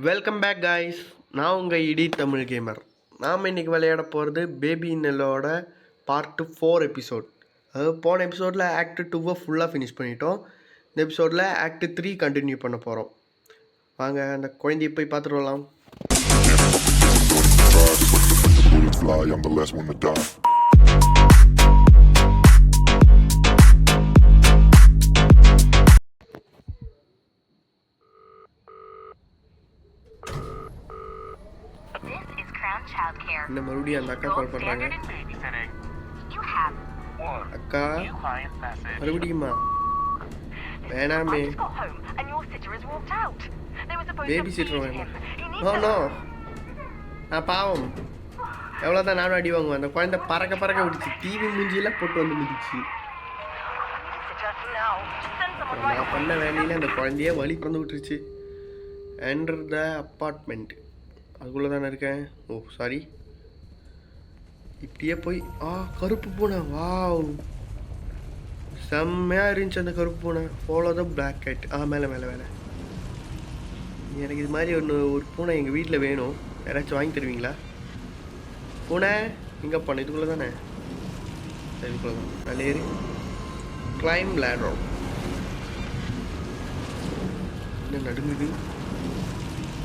Welcome back guys. நான் உங்கள் இடி தமிழ் கேமர். நாம் இன்றைக்கி விளையாட போகிறது பேபி நெல்லோட பார்ட் 4 எபிசோட். அதாவது போன எபிசோடில் ஆக்ட் 2 ஃபுல்லாக ஃபினிஷ் பண்ணிட்டோம். இந்த எபிசோடில் ஆக்ட் 3 கண்டினியூ பண்ண போகிறோம். வாங்க அந்த குழந்தையை போய் பார்த்துட்டு வரலாம். என்ன மறுபடியும் அந்த அக்கா கால் பண்ணுறாங்க. அக்கா மறுபடியுமா? வேணாமே, பேபி சீட்டர் வேணும். நோ நான் பாவம் எவ்வளோதான் நானும் அடி வாங்குவேன். அந்த குழந்தை பறக்க விடுச்சு. டிவி மூஞ்சியெல்லாம் போட்டு வந்து மிதிச்சு. நான் பண்ண வேலையில் அந்த குழந்தைய வழி பிறந்து விட்டுருச்சு. Enter the apartment. அதுக்குள்ளே தானே இருக்கேன். ஓ சாரி. இப்படியே போய் கருப்பு பூனை. வாவ், செம்மையாக இருந்துச்சு அந்த கருப்பு பூனை. Follow the black cat. மேலே எனக்கு இது மாதிரி ஒரு பூனை எங்கள் வீட்டில் வேணும். யாராச்சும் வாங்கி தருவீங்களா? பூனை எங்கே போன? இதுக்குள்ளே தானே. இதுக்குள்ளே தான். நல்ல ஏறி கிளைம் லேட்ரோ. என்ன நடுங்குது?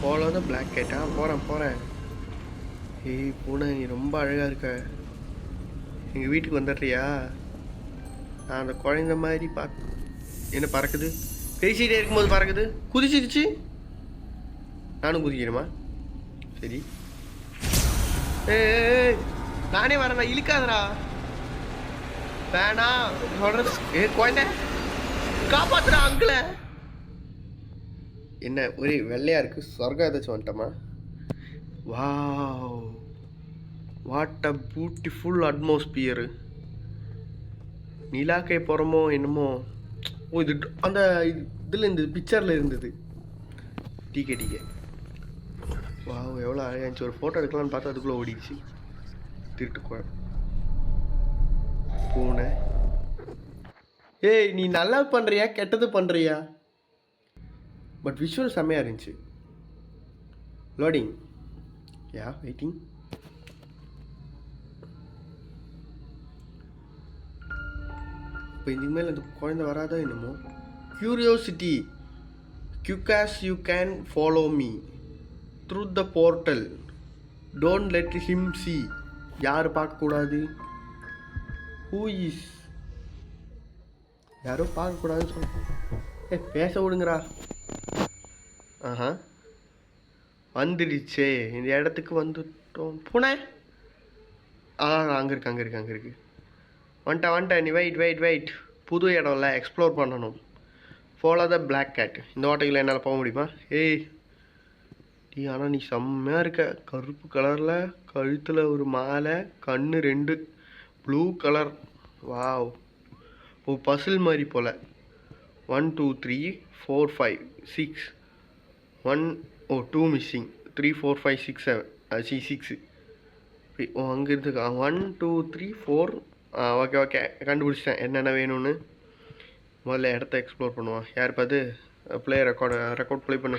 ஃபாலோ த பிளாக் கேட்டா. போகிறேன். ஏய் பூனை, நீ ரொம்ப அழகாக இருக்க. எங்கள் வீட்டுக்கு வந்துடுறியா? நான் அந்த குழந்த மாதிரி என்ன பறக்குது? பேசிகிட்டே இருக்கும்போது பறக்குது. குதிச்சிருச்சு. நானும் குதிக்கணுமா? சரி. நானே வரேன்டா, இழுக்காதடா. வேணாம் சொல்கிறது. குழந்தை காப்பாத்துறா அங்கிள. என்ன ஒரே வெள்ளையா இருக்கு? சொர்க்கம் ஏதாச்சும் வந்துட்டோமா? Wow, what a beautiful atmosphere. நிலாக்கை போகிறோமோ என்னமோ. இது அந்த இதில் இருந்தது, பிக்சரில் இருந்தது. டிகே வாவ், எவ்வளோ அழகாக இருந்துச்சு. ஒரு ஃபோட்டோ எடுக்கலான்னு பார்த்தா அதுக்குள்ளே ஓடிடுச்சு. திருட்டு பூனை. ஏய், நீ நல்லா பண்ணுறியா கெட்டது பண்ணுறியா? பட் விஷுவல் செம்மையாக இருந்துச்சு. லோடிங். யா, வெயிட்டிங். இப்போ இதுக்கு மேலே அந்த குழந்தை வராதா என்னமோ. Curiosity. quick as you can follow me through the portal. Don't let him see. யார் பார்க்கக்கூடாது? who is? யாரும் பார்க்கக்கூடாதுன்னு சொல்ல. பேச விடுங்கடா. வந்துடுச்சே, இந்த இடத்துக்கு வந்துட்டோம். பூனை அங்கே இருக்கு. வந்துட்டேன். நீ வெயிட். புது இடம்ல எக்ஸ்ப்ளோர் பண்ணணும். Follow the black cat. இந்த ஓட்டையில் என்னால் போக முடியுமா? ஏய் ஆனால் நீ செம்மையாக இருக்க. கருப்பு கலரில், கழுத்தில் ஒரு மாலை, கண்ணு 2 ப்ளூ கலர். வாவ், ஓ பசில் மாதிரி போல். 1 2 3 4 5 6 1 2 மிஸ்ஸிங். 3 4 5 6 7 6. அங்கே இருந்துக்கா. 1 2 3 4. ஓகே கண்டுபிடிச்சிட்டேன் என்னென்ன வேணும்னு. முதல்ல இடத்த எக்ஸ்ப்ளோர் பண்ணுவான். யார் பார்த்து ரெக்கார்ட் ப்ளே பண்ணு.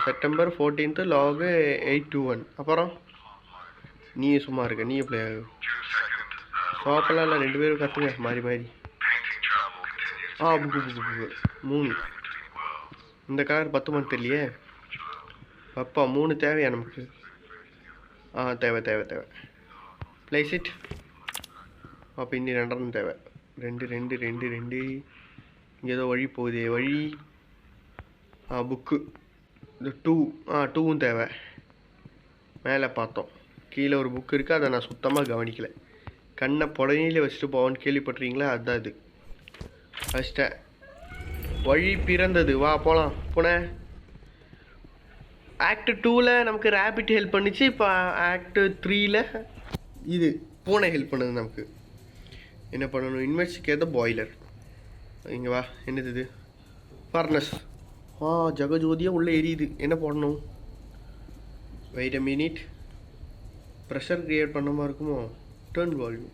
September 14th log 821. அப்புறம் நீ சும்மா இருக்க, நீ ப்ளே ஆகு. ஷாப்பெல்லாம் இல்லை, 2 பேரும் கற்றுங்க மாறி புக்கு 3. இந்த கலர் 10 மணி தெரியலையே. அப்பா 3 தேவையா நமக்கு? தேவை. Place it. அப்போ இன்னி 2 தேவை. 2. இங்கே ஏதோ வழி போகுதே. வழி புக்கு. இந்த 2வும் தேவை. மேலே பார்த்தோம், கீழே ஒரு புக்கு இருக்குது. அதை நான் சுத்தமாக கவனிக்கலை. கண்ணை புடனையில் வச்சுட்டு போவான்னு கேள்விப்பட்டிருக்கீங்களா? அதுதான் இது. வச்சிட்டேன். வழி பிறந்தது. வா போகலாம். பூனை ஆக்ட் 2ல் நமக்கு ரேபிட் ஹெல்ப் பண்ணிச்சு. இப்போ ஆக்ட் 3ல் இது பூனை ஹெல்ப் பண்ணுது நமக்கு. என்ன பண்ணணும்? இன்வெஸ்டிகேட் த பாய்லர். இங்கே வா. என்னது இது? ஃபர்னஸ். ஜகஜோதியாக உள்ளே எரியுது. என்ன போடணும்? Wait a minute. Pressure create பண்ண மாதிரி இருக்குமோ? Turn volume.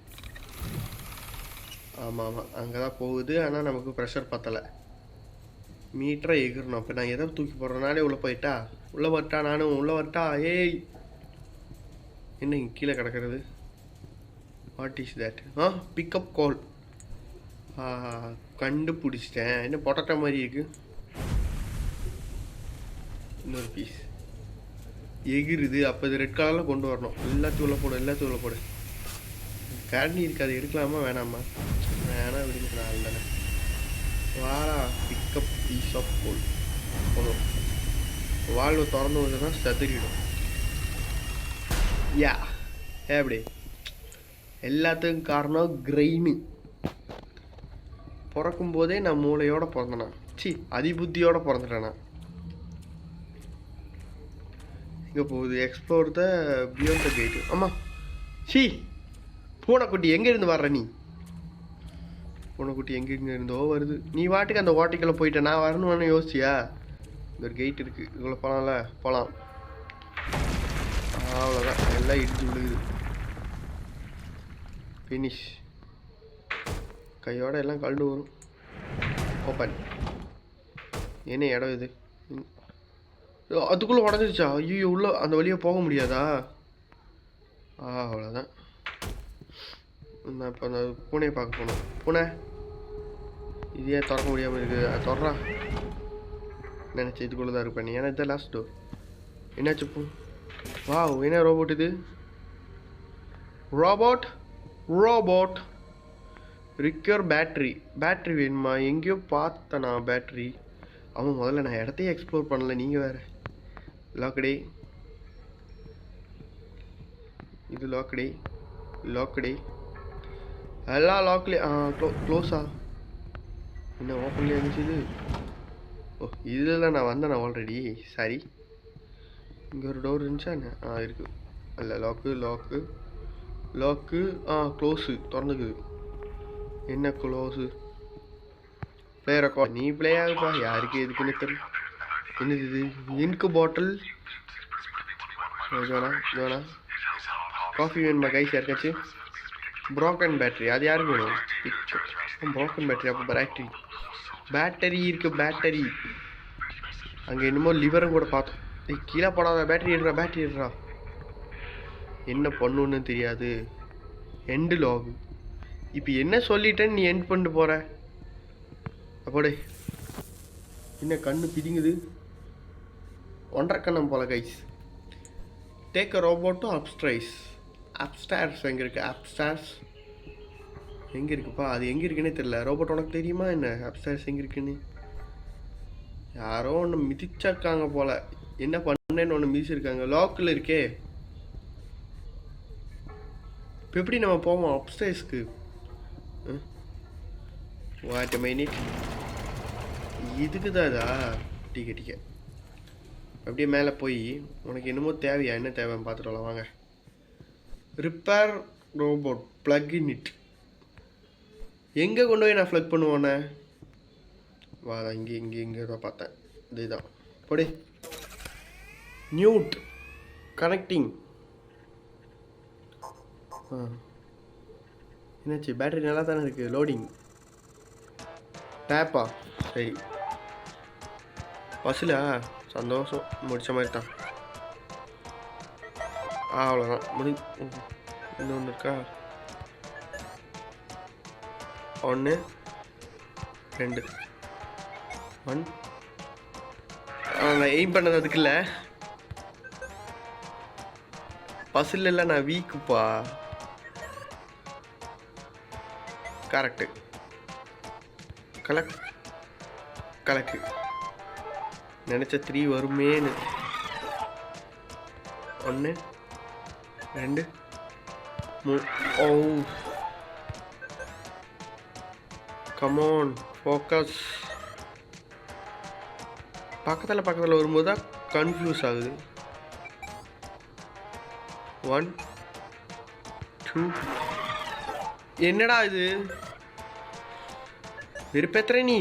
ஆமாம் அங்கே தான் போகுது. ஆனால் நமக்கு ப்ரெஷர் பத்தலை. மீட்டரை எகிரணும். அப்போ நான் எதை தூக்கி போடுறேனாலே உள்ளே போயிட்டா, உள்ளே வரட்டா, நானும் உள்ளே வரட்டா. ஏய் என்ன இங்கே கீழே கிடக்கிறது? What is that? பிக்கப் கால். கண்டுபிடிச்சிட்டேன். என்ன பொட்டட்டா மாதிரி இருக்கு. இன்னொரு பீஸ் எகிருது. அப்போ இது ரெட் கலரில் கொண்டு வரணும். எல்லாத்தையும் உள்ள போடு, எல்லாத்தையும் உள்ள போடு. கேட்னி இருக்குது, அது எடுக்கலாமா வேணாமா? வேணாம் விடுங்க, நாள் தானே. வாரா பிக்கப் பீஸ் ஆஃப் கோல் போதும். வாழ்வு திறந்து வந்ததுன்னா செதறிடும். யா எப்படி எல்லாத்துக்கும் காரணம் கிரெயின். பிறக்கும் போதே நான் மூளையோட பிறந்தேனா, அதிபுத்தியோட பிறந்துட்டேனா. இங்கே போகுது explore the beyond the gate. ஆமாம் பூனைக்குட்டி எங்கேருந்து வர்ற நீ? பூனைக்குட்டி எங்கேங்க இருந்தோ வருது. நீ வாட்டுக்கு அந்த ஓட்டைக்குள்ளே போயிட்ட. நான் வரணும்னு யோசிச்சியா? இந்த ஒரு கேட் இருக்குது, இதுக்குள்ளே போகலாம்ல. போகலாம். அவ்வளோதான், எல்லாம் இடிச்சு விழுகுது. ஃபினிஷ். கையோட எல்லாம் கழண்டு வரும். ஓப்பன். என்ன இடம் இது? அதுக்குள்ளே உடஞ்சிருச்சா? ஐயோ, உள்ள அந்த வழியாக போக முடியாதா? அவ்வளோதான். நான் இப்போ அந்த பூனையை பார்க்க போனோம். பூனை இது ஏன் திறக்க முடியாமல் இருக்குது? அது திறறா. நினச்சி இதுக்குள்ளே தான் இருப்பேன். ஏன்னா இதுதான் லாஸ்ட் டோர். என்னாச்சு பூ? வா, என்ன ரோபோட் இது? Robot robot require battery. Battery வேணுமா? எங்கேயோ பார்த்தேன் நான் பேட்ரி. ஆமாம், முதல்ல நான் இடத்தையே எக்ஸ்ப்ளோர் பண்ணல. நீங்கள் வேறு. லாக்கடே. இது லாக்கடே. லாக்கடே எல்லாம் லாக்லேயே. க்ளோஸா? என்ன ஓப்பன்லேயே இருந்துச்சு இது? ஓ, இதில் நான் வந்தேன் ஆல்ரெடி. சரி, இங்கே ஒரு டோர் இருந்துச்சா என்ன? இருக்குது. இல்லை, லாக்கு லாக்கு லாக்கு. க்ளோஸு திறந்துக்குது. என்ன க்ளோஸு? Player account. நீ பிளே ஆகுப்பா, யாருக்கு எதுக்குன்னு தெரியும். என்னது இது? இன்கு பாட்டில். வேணா காஃபி வேணுமா கைஸ் யாருக்காச்சும்? Broken battery. அது யாருக்கு வேணும்? Broken battery. அப்போ பேட்டரி இருக்குது. பேட்டரி அங்கே என்னமோ லிவரும் கூட பார்த்தோம். கீழே போடாத. பேட்டரி எடுறா. என்ன பண்ணுன்னு தெரியாது. End log. இப்போ என்ன சொல்லிட்டேன்னு நீ எண்ட் பண்ணிட்டு போகிற? அப்போடே என்ன கண்ணு பிதிங்குது? ஒன்றரை கண்ணம் போல guys. Take a robot to upstairs. எங்கே இருக்குது? அப்ஸ்டேர்ஸ் எங்கே இருக்குப்பா? அது எங்கே இருக்குன்னே தெரியல. ரோபோட் உனக்கு தெரியுமா என்ன? அப்ஸ்டேர்ஸ் எங்கே இருக்குன்னு? யாரோ ஒன்று மிதிச்சிருக்காங்க போல். என்ன பண்ணேன்னு ஒன்று மிதிச்சிருக்காங்க. லாக்கில் இருக்கே. இப்போ எப்படி நம்ம போவோம் அப்ஸ்டேர்ஸ்க்கு? What minute. இதுக்கு தான் இதா? டிக்கெட் அப்படியே மேலே போய் உனக்கு என்னமோ தேவையா? என்ன தேவைன்னு பார்த்துட்டு வரலாம் வாங்க. Repair robot plug in it. எங்கே கொண்டு போய் நான் ப்ளக் பண்ணுவோண்ணே? வா, இங்கே தான் பார்த்தேன். இதுதான் போடி. Newt connecting. என்னாச்சு? பேட்டரி நல்லா தானே இருக்குது. லோடிங். டேப்பா? சரி, பஸ்ஸில் சந்தோஷம். முடித்த மாதிரி தான். அவ்வளோதான் இன்னொன்று இருக்கா? 1 2 1. நான் எய்ம் பண்ணது அதுக்கு இல்லை. பஸ்ஸில் இல்லை, நான் வீக்குப்பா. கரெக்டு. கலக்கு நினச்ச 3 வருமேனு. 1 2 3. ஓ, கமான் ஃபோக்கஸ். பக்கத்தில் வரும்போது தான் கன்ஃபியூஸ் ஆகுது. 1 2. என்னடா இது? வெறுப்பேத்துற நீ.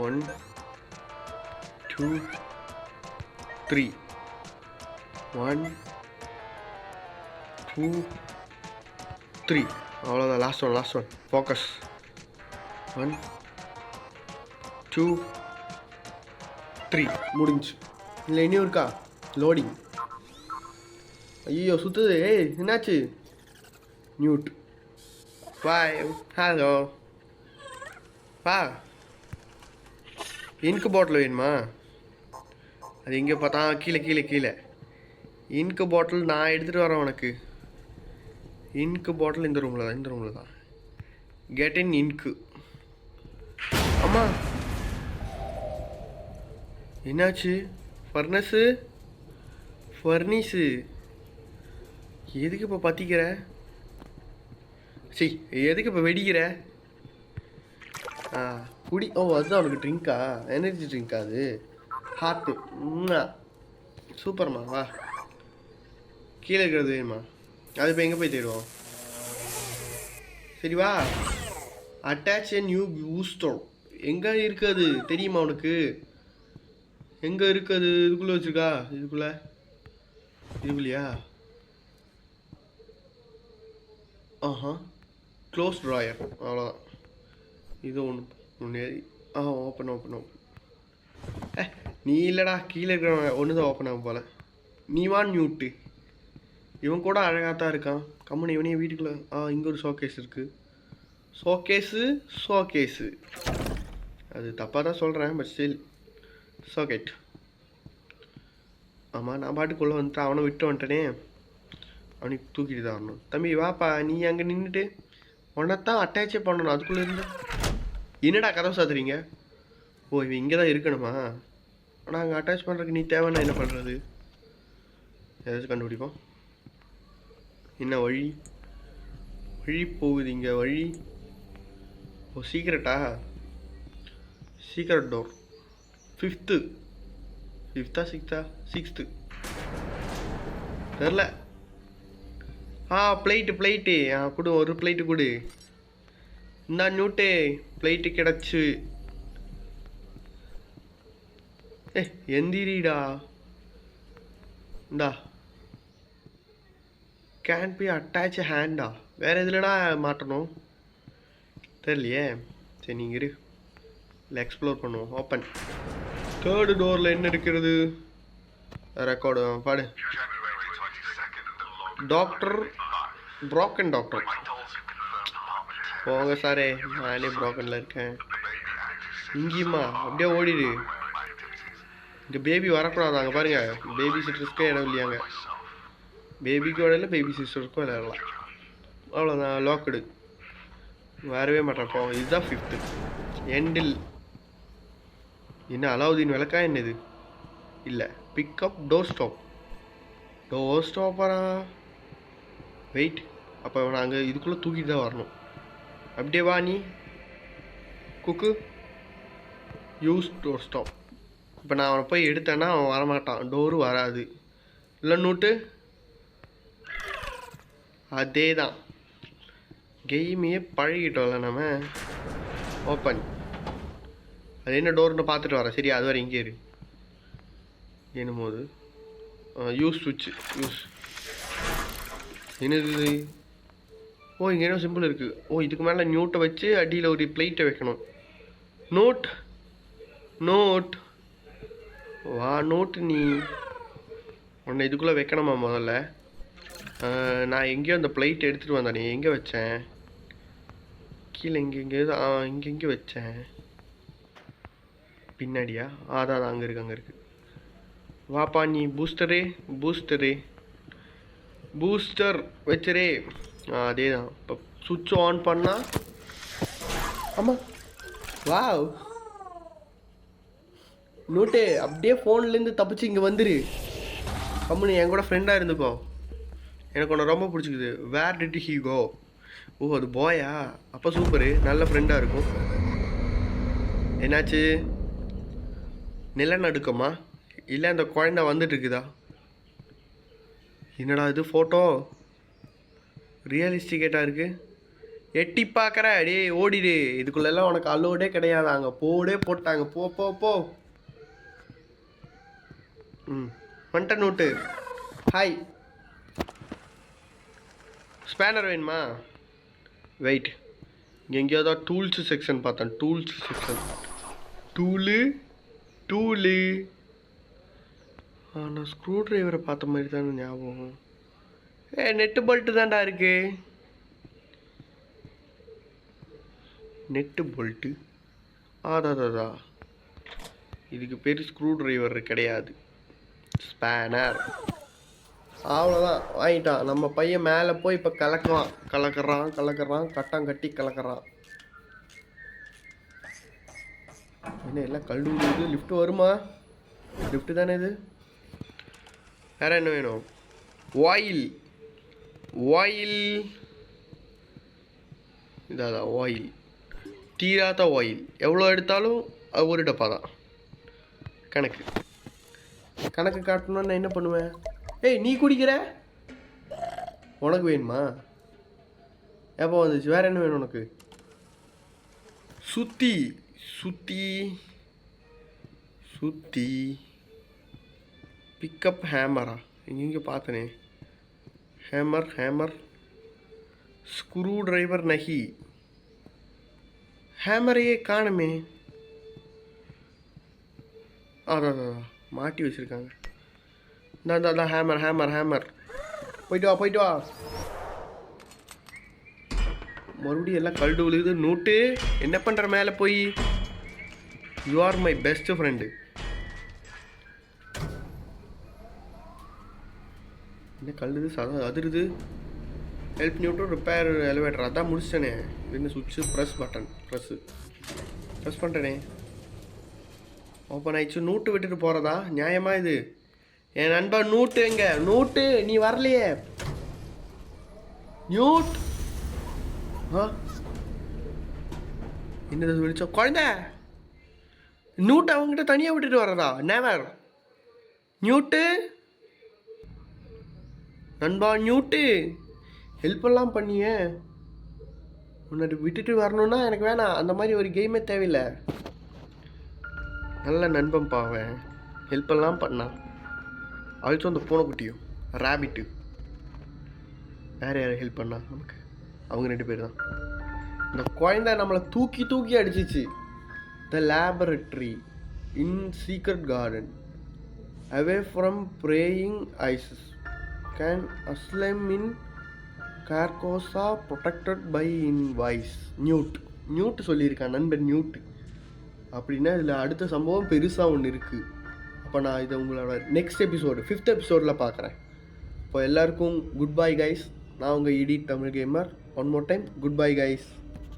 1 2 3. 1 2 3. அவ்வளோதான். Last one focus. 1 2 3 முடிஞ்சு. இல்லை இன்னும் இருக்கா? லோடிங். ஐயோ சுற்றுது. ஏய் என்னாச்சு? நியூட். பாய். ஹலோ பா. இன்கு பாட்டில் வேணுமா? அது எங்கே பார்த்தா? கீழே இன்கு பாட்டில் நான் எடுத்துகிட்டு வரேன் உனக்கு. இன்கு பாட்டில் இந்த ரூமில் தான். Get in ink. அம்மா என்னாச்சு? ஃபர்னீஸு எதுக்கு இப்போ பற்றிக்கிற? சரி எதுக்கு இப்போ வெடிக்கிற? குடி. ஓ அதுதான் அவனுக்கு ட்ரிங்க்கா? எனர்ஜி ட்ரிங்க்கா அது? ஹார்ட்டு. சூப்பர்மா. வா கீழே இருக்கிறது வேணுமா? அது இப்போ எங்கே போய் தேடுவோம்? சரி வா. Attach a new booster. எங்கே இருக்காது தெரியுமா உனக்கு? எங்கே இருக்குது? இதுக்குள்ளே வச்சுருக்கா? இதுக்குள்ளேயா? Close drawer. அவ்வளோதான். இது ஒன்று ஓப்பன். நீ இல்லைடா, கீழே இருக்கிறவங்க ஒன்று தான் ஓப்பன் ஆகும் போல். நீ வா நியூட்டு. இவன் கூட அழகாக தான் இருக்கான். கம்மனு இவனையும் வீட்டுக்குள்ளே. இங்கே ஒரு ஷோகேஸ் இருக்குது. ஷோகேஸு அது தப்பாக தான் சொல்கிறேன், பட் ஸ்டில் ஷோகேட். ஆமாம், நான் பாட்டுக்குள்ளே வந்துட்டு அவனை விட்டு வந்துட்டனே. அவனுக்கு தூக்கிட்டு தான் வரணும். தம்பி வாப்பா, நீ அங்கே நின்றுட்டு உன்னைத்தான் அட்டாச்சே பண்ணணும். அதுக்குள்ளே இருந்து என்னடா கதவு சாத்துறீங்க? ஓ இவன் இங்கே தான் இருக்கணுமா? ஆனால் அங்கே அட்டாச் பண்ணுறதுக்கு நீ தேவைன்னா என்ன பண்ணுறது? ஏதாச்சும் கண்டுபிடிப்போம். என்ன வழி போகுது இங்கே? வழி. ஓ சீக்ரெட்டா? Secret door. 5th 6th தெரில. பிளேட்டு. கொடு, ஒரு பிளேட்டு கொடு. இந்த நியூட்டே பிளேட்டு கிடச்சு. எந்திரிடா. இந்தா. கேன் பி அட்டாச் ஹேண்டா? வேறு எதுலடா மாட்டணும் தெரியலையே. சரி நீங்கள் இரு, இல்லை எக்ஸ்ப்ளோர் பண்ணுவோம். ஓப்பன். 3rd டோரில் என்ன இருக்கிறது? ரெக்கார்டு பாடு. Broken doctor. போங்க சாரே, நானே ப்ரோக்கனில் இருக்கேன். இங்கேயுமா? அப்படியே ஓடிடு. இங்கே பேபி வரக்கூடாது. அங்கே பாருங்கள், பேபி சிஸ்டர்ஸ்க்கே இடம் இல்லையாங்க. பேபிக்கு விளையாடல, பேபி சிஸ்டருக்கும் விளையாடலாம். அவ்வளோதான். லாக்குடு. வரவே மாட்டேன்ப்போ. இதுதான் 5th எண்டில். என்ன அலாவுதீன் விளக்கா என்னது? இல்லை. பிக்கப் டோர் ஸ்டாப்பரா? வெயிட். அப்போ நாங்கள் இதுக்குள்ளே தூக்கிட்டு தான் வரணும். அப்படியே வா நீ. குக்கு யூஸ் டோர் ஸ்டாப். இப்போ நான் அவனை போய் எடுத்தேன்னா அவன் வரமாட்டான், டோரு வராது. இல்லை நோட்டு. அதே தான் கேமையே பழகிட்டோம்ல நம்ம. ஓப்பன். அது என்ன டோர்னு பார்த்துட்டு வரேன். சரி அது வரை இங்கே இரு. என்னும்போது யூஸ் சுவிட்ச். என்னது? ஓ இங்கே என்ன சிம்பிள் இருக்குது. ஓ இதுக்கு மேலே நியூட்டை வச்சு அடியில் ஒரு பிளேட்டை வைக்கணும். நோட் வா. நோட்டு நீ உன்னை இதுக்குள்ளே வைக்கணுமா முதல்ல? நான் எங்கேயோ அந்த பிளேட் எடுத்துகிட்டு வந்தேனே, எங்கே வச்சேன்? கீழே இங்கே இங்கே வச்சேன். பின்னாடியா? அதான் அங்கே இருக்கு. வாப்பா நீ. பூஸ்டர் வச்சுரே. அதே தான். இப்போ சுவிட்ச் ஆன் பண்ணால். ஆமாம். வாவ். நோட்டு அப்படியே ஃபோன்லேருந்து தப்பிச்சு இங்கே வந்துரு. கம்முனு என் கூட ஃப்ரெண்டாக இருந்துக்கோ. எனக்கு ஒன்று ரொம்ப பிடிச்சிக்குது. வேர் டிட் ஹீ கோ? ஓ அது பாயா? அப்போ சூப்பரு, நல்ல ஃப்ரெண்டாக இருக்கும். என்னாச்சு? நிலநடுக்கமா? இல்லை அந்த குழந்தை வந்துட்டு இருக்குதா? என்னடா இது ஃபோட்டோ ரியலிஸ்டிகேட்டாக இருக்குது. எட்டி பார்க்குற. அடே ஓடிடு. இதுக்குள்ளெல்லாம் உனக்கு அலோடே கிடையாது. அங்கே போட்டாங்க. போ. வந்துட்ட நோட்டு. ஹாய். ஸ்பேனர் வேணுமா? வெயிட், இங்கே எங்கேயாவது டூல்ஸு செக்ஷன் பார்த்தேன். Tools section, tool tool. நான் ஸ்க்ரூ ட்ரைவரை பார்த்த மாதிரி தானே ஞாபகம். நெட்டு போல்ட்டு தான்டா இருக்கு. Net bolt. அதான் இதுக்கு பேர் ஸ்க்ரூ டிரைவர் கிடையாது, ஸ்பேனர். அவ்வளோதான், வாங்கிட்டான். நம்ம பையன் மேலே போய் இப்போ கலக்கிறான் கட்டம் கட்டி கலக்கிறான். என்ன எல்லாம் கல்டு விடுது. லிஃப்ட் வருமா? லிஃப்ட்டு தானே இது. வேறு என்ன வேணும்? ஆயில் இதான் ஆயில். தீராத ஆயில். எவ்வளோ எடுத்தாலும் அது ஒரு டப்பா தான். கணக்கு காட்டணும்னா நான் என்ன பண்ணுவேன்? ஏய், நீ குடிக்கிற, உனக்கு வேணுமா? எப்போ வந்துச்சு? வேறு என்ன வேணும் உனக்கு? சுத்தி பிக்கப் ஹேமரா? இங்கே பார்த்தனே. ஹேமர் ஸ்க்ரூ டிரைவர் நகி. ஹேமரையே காணுமே. அதான் மாட்டி வச்சுருக்காங்க. தான் ஹேமர். போயிட்டு வா. மறுபடியும் எல்லாம் கல்டு விழுகுது. நூட்டு என்ன பண்ணுற மேலே போய்? You are my best friend. என்ன கல்லுது, அதிருது. Help new to repair elevator. அதான் முடிச்சிட்டேனே. என்ன சுவிட்சு, ப்ரெஸ் பண்ணிட்டேனே. ஓப்பன் ஆயிடுச்சு. நூட்டு விட்டுட்டு போகிறதா நியாயமா இது? என் நண்பன் நூட்டு எங்க? நூட்டு நீ வரலையே. நியூட் என்னது விழிச்சோம் குழந்த? நூட்டு அவங்ககிட்ட தனியாக விட்டுட்டு வர்றதா? நெவர். நியூட்டு நண்பா, நியூட்டு ஹெல்ப்பெல்லாம் பண்ணியே. உன்னை விட்டுட்டு வரணுன்னா எனக்கு வேணாம். அந்த மாதிரி ஒரு கேமே தேவையில்லை. நல்ல நண்பன் பாவேன், ஹெல்ப்பெல்லாம் பண்ணான். ஆல்சோ அந்த பூனைக்குட்டியும் ரேபிட்டு. வேறு யார் ஹெல்ப் பண்ணா நமக்கு? அவங்க 2 பேர் தான். இந்த குழந்தை நம்மளை தூக்கி அடிச்சிச்சு. The laboratory in secret garden away from praying eyes can asylum in Carcosa protected by in voice. Newt சொல்லியிருக்கான் நண்பன். நியூட்டு அப்படின்னா இதில் அடுத்த சம்பவம் பெருசாக ஒன்று இருக்குது. அப்போ நான் இதை உங்களோட நெக்ஸ்ட் எபிசோடு 5th எபிசோடில் பார்க்குறேன். இப்போ எல்லாருக்கும் குட் பை கைஸ். நான் உங்கள் இடி Tamil gamer. One more time good bye guys.